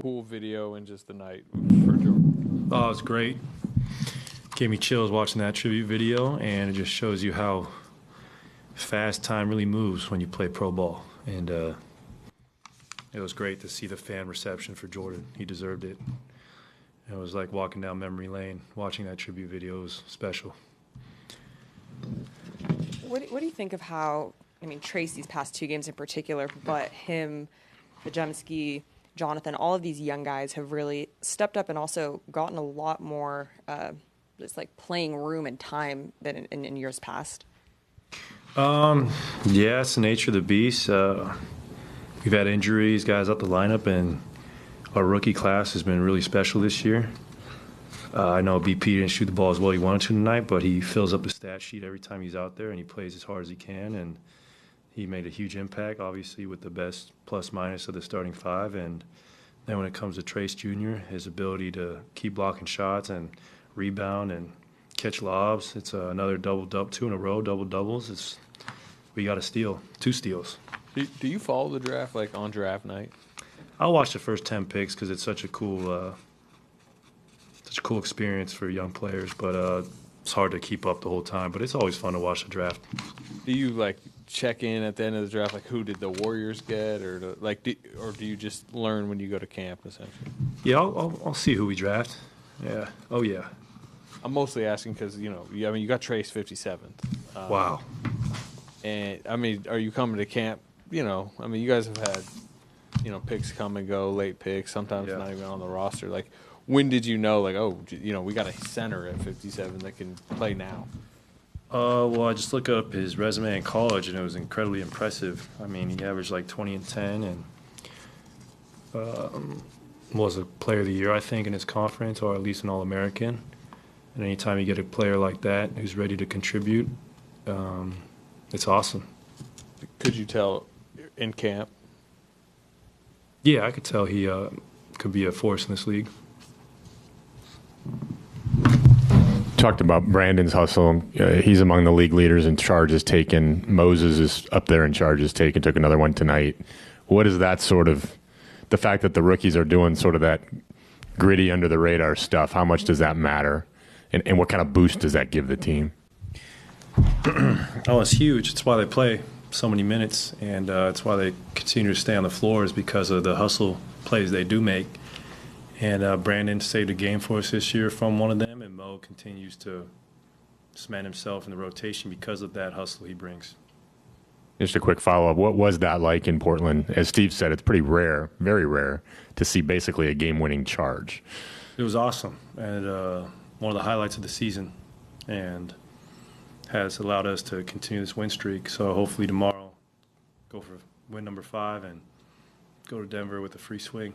Poole video and just the night for Jordan? Oh, it was great. Gave me chills watching that tribute video, and it just shows you how fast time really moves when you play pro ball. And it was great to see the fan reception for Jordan. He deserved it. It was like walking down memory lane, watching that tribute video. It was special. What do you think of how, Tracy's past two games in particular, but him, Pajemski, Jonathan, all of these young guys have really stepped up and also gotten a lot more just like playing room and time than in years past? Yeah, it's the nature of the beast. We've had injuries, guys out the lineup, and our rookie class has been really special this year. I know BP didn't shoot the ball as well he wanted to tonight, but he fills up the stat sheet every time he's out there, and he plays as hard as he can, and he made a huge impact, obviously, with the best plus-minus of the starting five. And then when it comes to Trace Jr., his ability to keep blocking shots and rebound and catch lobs, it's another double-double, 2 in a row, double-doubles. We got a steal, 2 steals. Do you follow the draft, like, on draft night? I'll watch the first 10 picks because it's such a cool experience for young players, but it's hard to keep up the whole time. But it's always fun to watch the draft. Do you, like, check in at the end of the draft, like who did the Warriors get, or do you just learn when you go to camp, essentially? Yeah, I'll see who we draft. Yeah. Oh, yeah. I'm mostly asking because, you got Trace 57th. Wow. And, are you coming to camp? You guys have had, picks come and go, late picks, sometimes not even on the roster. Like, when did you know, like, we got a center at 57 that can play now? Well, I just looked up his resume in college, and it was incredibly impressive. He averaged like 20 and 10, and was a player of the year, I think, in his conference, or at least an All-American. And anytime you get a player like that who's ready to contribute, it's awesome. Could you tell in camp? Yeah, I could tell he could be a force in this league. Talked about Brandon's hustle. He's among the league leaders in charges taken. Moses is up there in charges taken, took another one tonight. What is that sort of, the fact that the rookies are doing sort of that gritty under the radar stuff, how much does that matter? And what kind of boost does that give the team? Oh, it's huge. It's why they play so many minutes, and it's why they continue to stay on the floor, is because of the hustle plays they do make. And Brandon saved a game for us this year from one of them, and Mo continues to cement himself in the rotation because of that hustle he brings. Just a quick follow-up. What was that like in Portland? As Steve said, it's pretty rare, very rare, to see basically a game-winning charge. It was awesome, and one of the highlights of the season, and has allowed us to continue this win streak. So hopefully tomorrow, go for win number 5 and go to Denver with a free swing.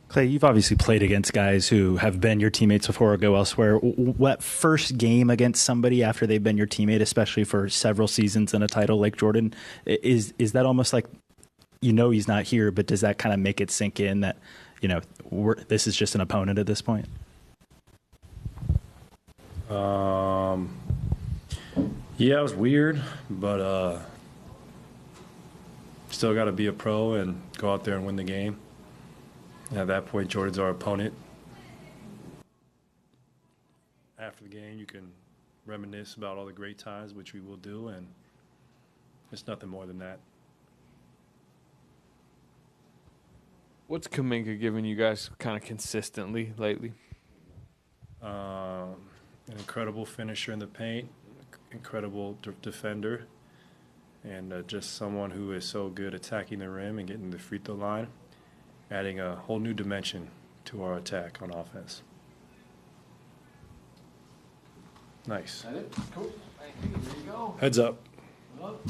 Klay, you've obviously played against guys who have been your teammates before or go elsewhere. What first game against somebody after they've been your teammate, especially for several seasons and a title like Jordan, is that almost like, he's not here, but does that kind of make it sink in that, this is just an opponent at this point? Yeah, it was weird, but still got to be a pro and go out there and win the game. And at that point, Jordan's our opponent. After the game, you can reminisce about all the great times, which we will do, and it's nothing more than that. What's Kuminga giving you guys kind of consistently lately? An incredible finisher in the paint, incredible defender, and just someone who is so good attacking the rim and getting the free throw line, adding a whole new dimension to our attack on offense. Nice. That it? Cool. Thank you. There you go. Heads up. Up.